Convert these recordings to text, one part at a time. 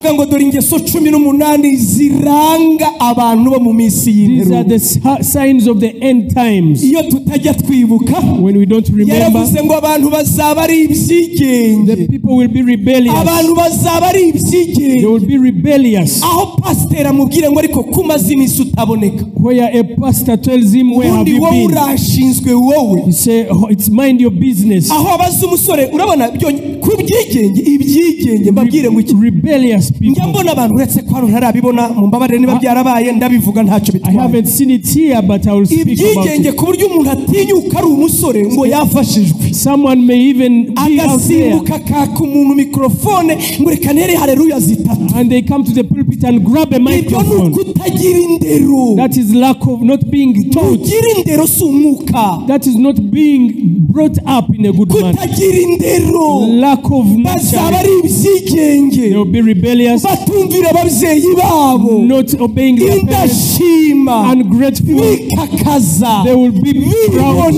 aravuga ngo dore ingeso 18 ziranga abantu bo mu minsi y'imperuka. These are the signs of the end times. Iyo tutajya twibuka, when we don't remember, yaravuze ngo abantu bazaba ari ibyigenge. the people will be rebellious. Abantu bazaba ari ibyigenge. They will be rebellious. Aho pastor amubwire ngo ariko kumaze iminsi utaboneka. Where a pastor tells him, where have you been? Urashinzwe wowe. He say, oh, it's mind your business. Aho abaza umusore urabona byo kubyigenge ibyigenge mbabwire ngo rebellious people. Njya mbona abantu uretse ko hano ntarabibona mu mbabarire niba byarabaye ndabivuga ntacyo bitwaye. I haven't seen it here, but I will speak about it. Ibyigenge ku buryo umuntu atinyuka ari umusore ngo yafashijwe. Someone may even be out there. Agasimbuka kaka umuntu mikrofone ngo reka nere haleluya zitatu. And they come to the pulpit and grab a microphone. Kutagira indero. That is lack of not being taught. Kugira indero sumuka. That is not being brought up in a good manner. Kutagira indero. Lack of bazaba ari ibyigenge. They will be rebellious. Batumvira ababyeyi babo. Not obeying their parents. Indashima. Ungrateful. Bikakaza. They will be proud.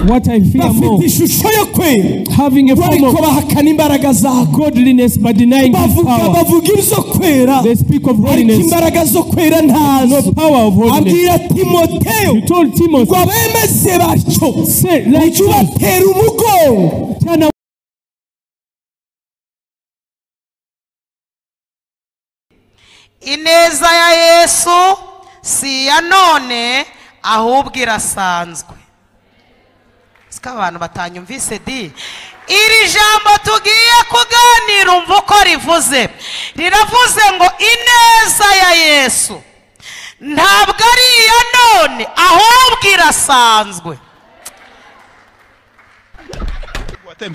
What I fear more. Having a form of godliness but denying his power. They speak of holiness. No power of holiness. You told Timothy, say, like turn away. Ineza ya Yesu si ya none ahubwo irasanzwe. Sika abantu batanyumvise di. Iri jambo tugiye kuganira umva uko rivuze. Riravuze ngo ineza ya Yesu ntabwo ari iya none ahubwo irasanzwe.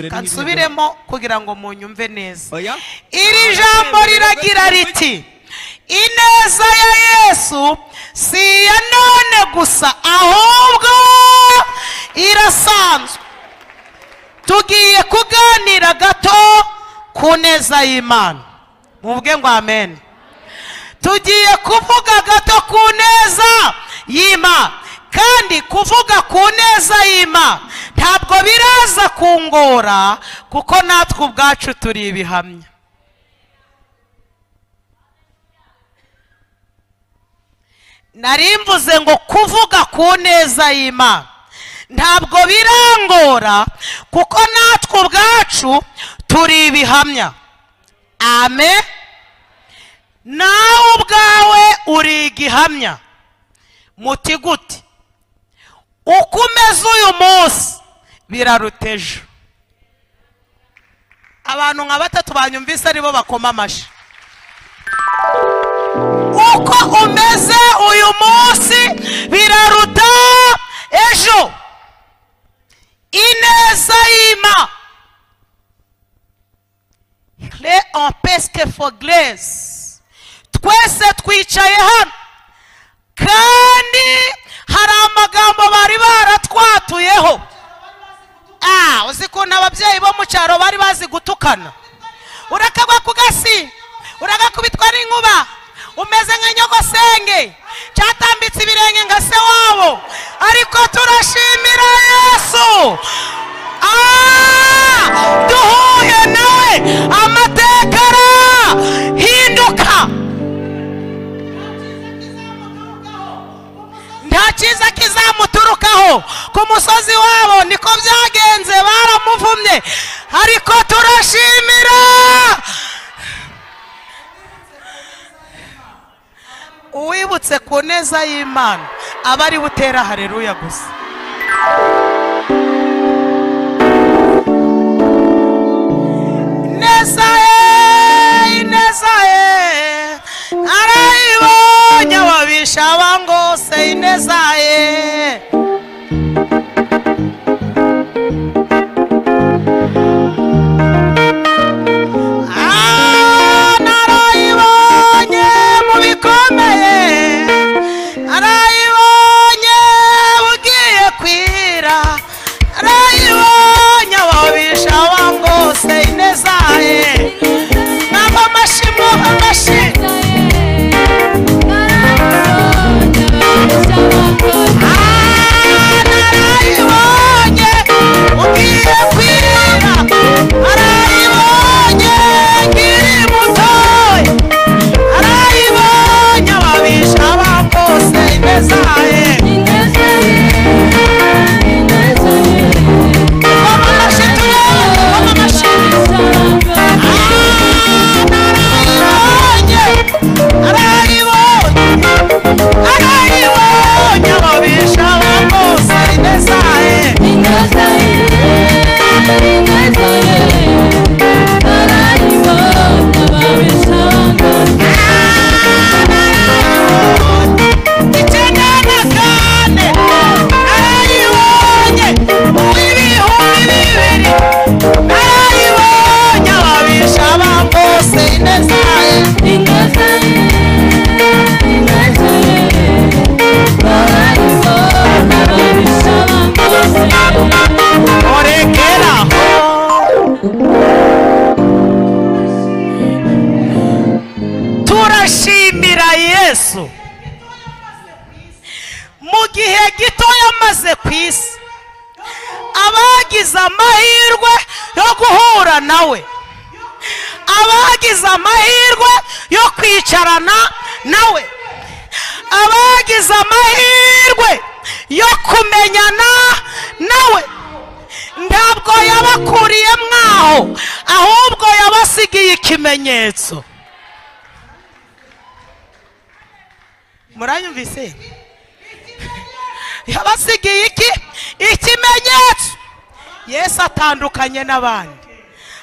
Kansubiremo kugira ngo munyumve neza. Iri jambo riragira riti ineza ya Yesu si ya none gusa ahubwo irasanzwe. Tugiye kuganira gato ku neza y'Imana. Muvuge ngo amen. Tugiye kuvuga gato ku neza y'Imana. Kandi kuvuga ku neza y'Imana ntabwo biraza kungora kuko natwe ubwacu turi ibihamya. Narimvuze ngo kuvuga ku neza y'Imana ntabwo birangora kuko natwe ubwacu turi ibihamya. Amen. Nawe ubwawe uri igihamya. Muti gute? Uko umeze uyu munsi biraruteje. Abantu nka batatu banyumvise aribo bakoma amashi. Uko umeze uyu munsi biraruta ejo. Ineza y'Imana. Clé en pesque foglaise. Twese twicaye hano. Kandi hari amagambo bari baratwatuyeho. Uzi ko n'ababyeyi bo mu cyaro bari bazi gutukana. Urakagwa ku gasi. Uragakubitwa n'inkuba. Umeze nka nyogosenge. Cyatambitse ibirenge nka se wabo. Ariko turashimira Yesu. Duhuye nawe amateka arahinduka. Nta cyiza kizamuturukaho. Ku musozi wabo niko byagenze baramuvumye. Ariko turashimira. Uwibutse ku neza y'Imana abari butera haleluya gusa. Ineza ye arayibonye ababisha bangose ineza ye. Narayibonye mu bikomeye, narayibonye bugiye Yesu mu gihe gito yamaze ku isi, abagize amahirwe yo guhura nawe, abagize amahirwe yo kwicarana nawe, abagize amahirwe yo kumenyana nawe, ntabwo yabakuriye mwaho, ahubwo yabasigiye ikimenyetso. Muranyumvise? Yabasigiye iki? Ikimenyetso. Yesu atandukanye n'abandi.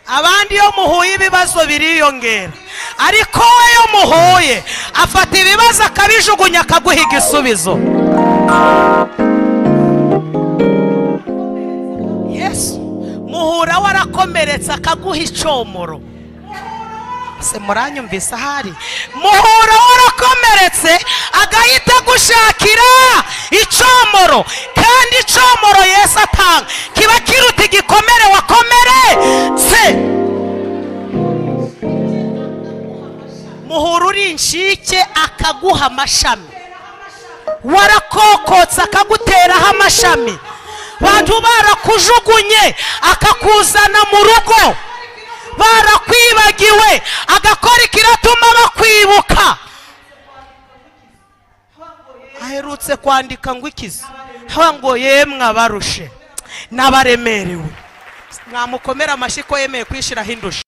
Abandi yo muhuye ibibazo biriyongera, ariko we yo muhuye afata ibibazo akabijugunya akaguha igisubizo. Yesu muhura warakomeretse akaguha icomoro. Se muranyumvise ahari? Muhura warakomeretse agahita gushakira icomoro, kandi icomoro Yesu atanga kiba kiruta igikomere wakomeretse. Muhura uri inshike akaguha amashami, warakokotse akaguteraho amashami, bantu barakujugunye akakuzana mu rugo, barakwibagiwe agakora ikiratuma bakwibuka. Aherutse kwandika ngo ikizi ngo yemwe abarushe n'abaremerewe, mwamukomera amashyi ko yemeye kwishiraho indusha.